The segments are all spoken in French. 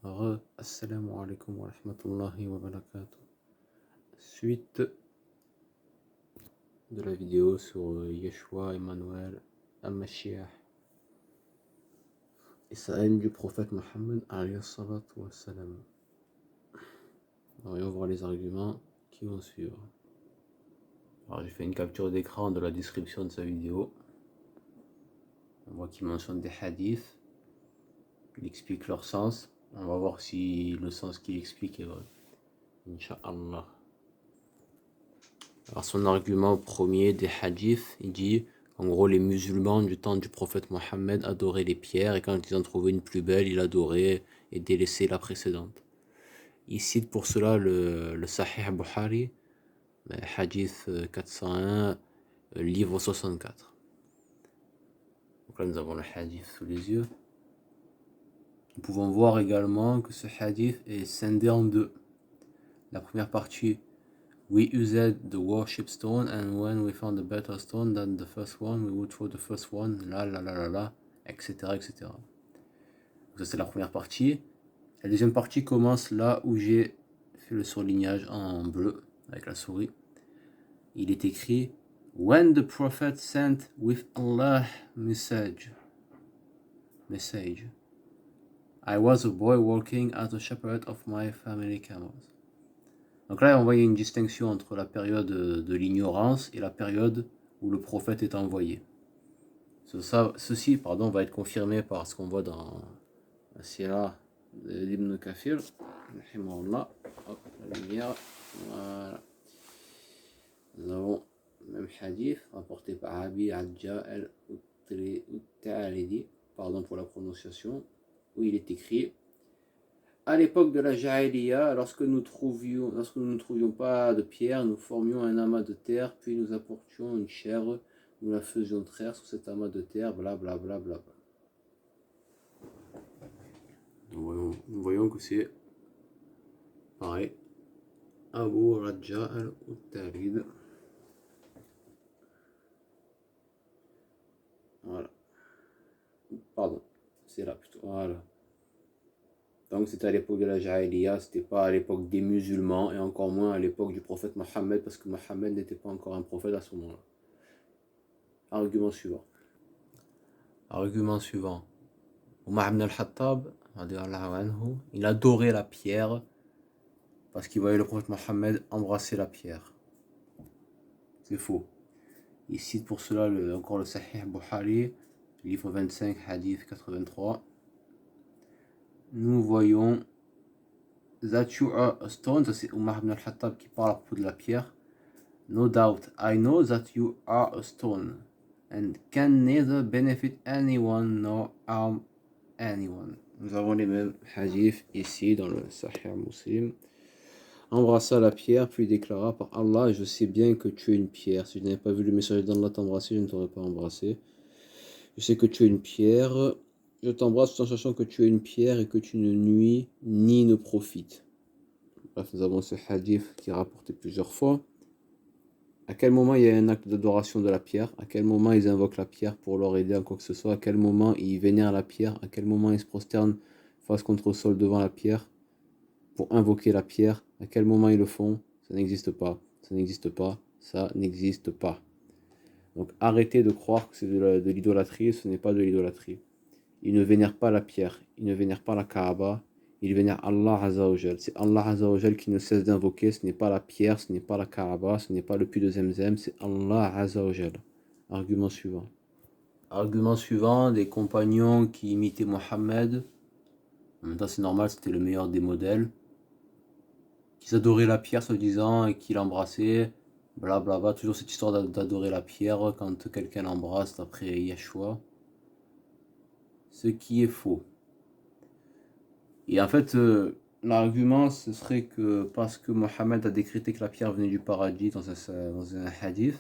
Assalamu alaikum wa rahmatullahi wa barakatuh. Suite de la vidéo sur Yeshua Emmanuel Al-Mashiach et sa haine du prophète Mohammed alayhi salatu wa salam. On va voir les arguments qui vont suivre. Alors j'ai fait une capture d'écran de la description de sa vidéo. On voit qu'il mentionne des hadiths, il explique leur sens. On va voir si le sens qu'il explique est vrai. Inch'Allah. Alors son argument premier des hadiths, il dit en gros les musulmans du temps du prophète Mohammed adoraient les pierres et quand ils en trouvaient une plus belle, ils adoraient et délaissaient la précédente. Il cite pour cela le Sahih Bukhari, hadith 401, livre 64. Donc là nous avons le hadith sous les yeux. Nous pouvons voir également que ce hadith est scindé en deux. La première partie, we used the worship stone and when we found a better stone than the first one, we would throw the first one, etc. etc. Donc ça c'est la première partie. La deuxième partie commence là où j'ai fait le surlignage en bleu avec la souris. Il est écrit when the prophet sent with Allah message, I was a boy working as a shepherd of my family camels. Donc là, on voit une distinction entre la période de l'ignorance et la période où le prophète est envoyé. Ceci va être confirmé par ce qu'on voit dans la Sira d'Ibn Kathir. Hop, la lumière. Voilà. Nous avons le même hadith rapporté par Abi Adja al-Uttalidi, pardon pour la prononciation, où il est écrit à l'époque de la Jahiliya, lorsque nous ne trouvions pas de pierre, nous formions un amas de terre, puis nous apportions une chèvre, nous la faisions traire sur cet amas de terre, blablabla. Bla, bla, bla. Nous voyons que c'est pareil. Abu Raja al-Uttalid. Voilà. Pardon, c'est là plutôt. Voilà. Donc c'était à l'époque de la Jahiliya, c'était pas à l'époque des musulmans et encore moins à l'époque du prophète Mohammed parce que Mohammed n'était pas encore un prophète à ce moment-là. Argument suivant. Omar ibn al-Khattab, il adorait la pierre parce qu'il voyait le prophète Mohammed embrasser la pierre. C'est faux. Il cite pour cela encore le Sahih Bukhari, livre 25, hadith 83. Nous voyons that you are a stone, ça c'est Omar ibn al-Khattab qui parle à propos de la pierre. No doubt, I know that you are a stone and can neither benefit anyone nor harm anyone. Nous avons les mêmes hadiths ici dans le Sahih Muslim. Embrassa la pierre, puis déclara par Allah, je sais bien que tu es une pierre. Si je n'avais pas vu le messager d'Allah t'embrasser, je ne t'aurais pas embrassé. Je sais que tu es une pierre. Je t'embrasse tout en sachant que tu es une pierre et que tu ne nuis ni ne profites. Bref, nous avons ce hadith qui est rapporté plusieurs fois. À quel moment il y a un acte d'adoration de la pierre? À quel moment ils invoquent la pierre pour leur aider en quoi que ce soit? À quel moment ils vénèrent la pierre? À quel moment ils se prosternent face contre sol devant la pierre pour invoquer la pierre? À quel moment ils le font? Ça n'existe pas. Ça n'existe pas. Ça n'existe pas. Donc arrêtez de croire que c'est de l'idolâtrie. Ce n'est pas de l'idolâtrie. Ils ne vénèrent pas la pierre. Ils ne vénèrent pas la Kaaba. Il vénère Allah Azzawajal. C'est Allah Azzawajal qui ne cesse d'invoquer. Ce n'est pas la pierre, ce n'est pas la Kaaba, ce n'est pas le puits de Zemzem, c'est Allah Azzawajal. Argument suivant, des compagnons qui imitaient Mohammed. En même temps, c'est normal, c'était le meilleur des modèles. Qu'ils adoraient la pierre, soi-disant, et qu'ils l'embrassaient. Blablabla, toujours cette histoire d'adorer la pierre quand quelqu'un l'embrasse d'après Yeshua. Ce qui est faux. Et en fait, l'argument, ce serait que parce que Mohammed a décrété que la pierre venait du paradis dans un hadith,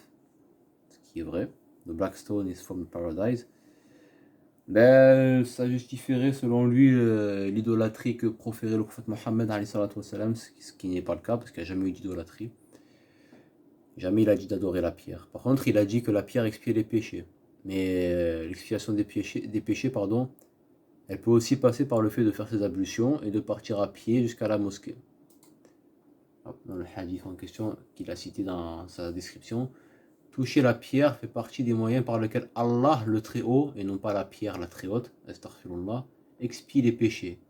ce qui est vrai, the black stone is from paradise, ben, ça justifierait selon lui l'idolâtrie que proférait le prophète Mohammed, ce qui n'est pas le cas, parce qu'il n'y a jamais eu d'idolâtrie. Jamais il a dit d'adorer la pierre. Par contre, il a dit que la pierre expiait les péchés. Mais l'expiation des péchés, Elle peut aussi passer par le fait de faire ses ablutions et de partir à pied jusqu'à la mosquée. Dans le hadith en question qu'il a cité dans sa description, toucher la pierre fait partie des moyens par lesquels Allah le Très-Haut, et non pas la pierre la très haute, astaghfirullah, expie les péchés.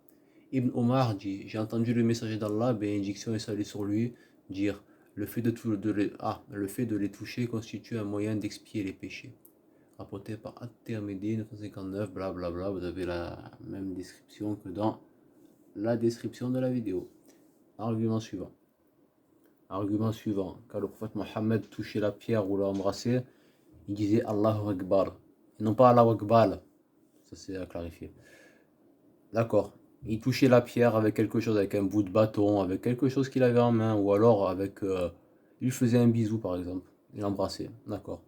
Ibn Omar dit, j'ai entendu le messager d'Allah, bénédiction et salut sur lui, dire, le fait de les toucher constitue un moyen d'expier les péchés. Rapporté par At-Tirmidhi 959, blablabla, vous avez la même description que dans la description de la vidéo. Argument suivant. Quand le prophète Mohammed touchait la pierre ou l'a embrassé, il disait Allahu Akbar, et non pas Allahu Akbar. Ça c'est à clarifier. D'accord. Il touchait la pierre avec quelque chose, avec un bout de bâton, avec quelque chose qu'il avait en main, ou alors avec... il faisait un bisou par exemple, il l'embrassait, d'accord.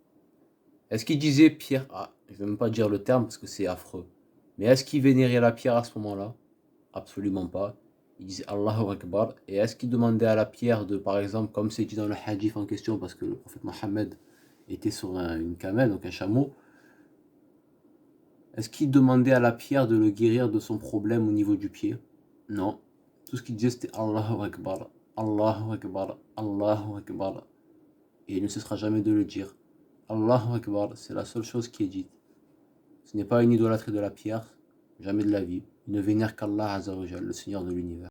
Est-ce qu'il disait pierre... Ah, je ne vais même pas dire le terme parce que c'est affreux. Mais est-ce qu'il vénérait la pierre à ce moment-là? Absolument pas. Il disait Allahu Akbar. Et est-ce qu'il demandait à la pierre de, par exemple, comme c'est dit dans le hadith en question, parce que le prophète Mohammed était sur une camelle, donc un chameau, est-ce qu'il demandait à la pierre de le guérir de son problème au niveau du pied? Non. Tout ce qu'il disait c'était Allahu Akbar, Allahu Akbar, Allahu Akbar. Et il ne cessera jamais de le dire. Allahu Akbar, c'est la seule chose qui est dite. Ce n'est pas une idolâtrie de la pierre, jamais de la vie. Il ne vénère qu'Allah Azza wa Jal, le Seigneur de l'univers.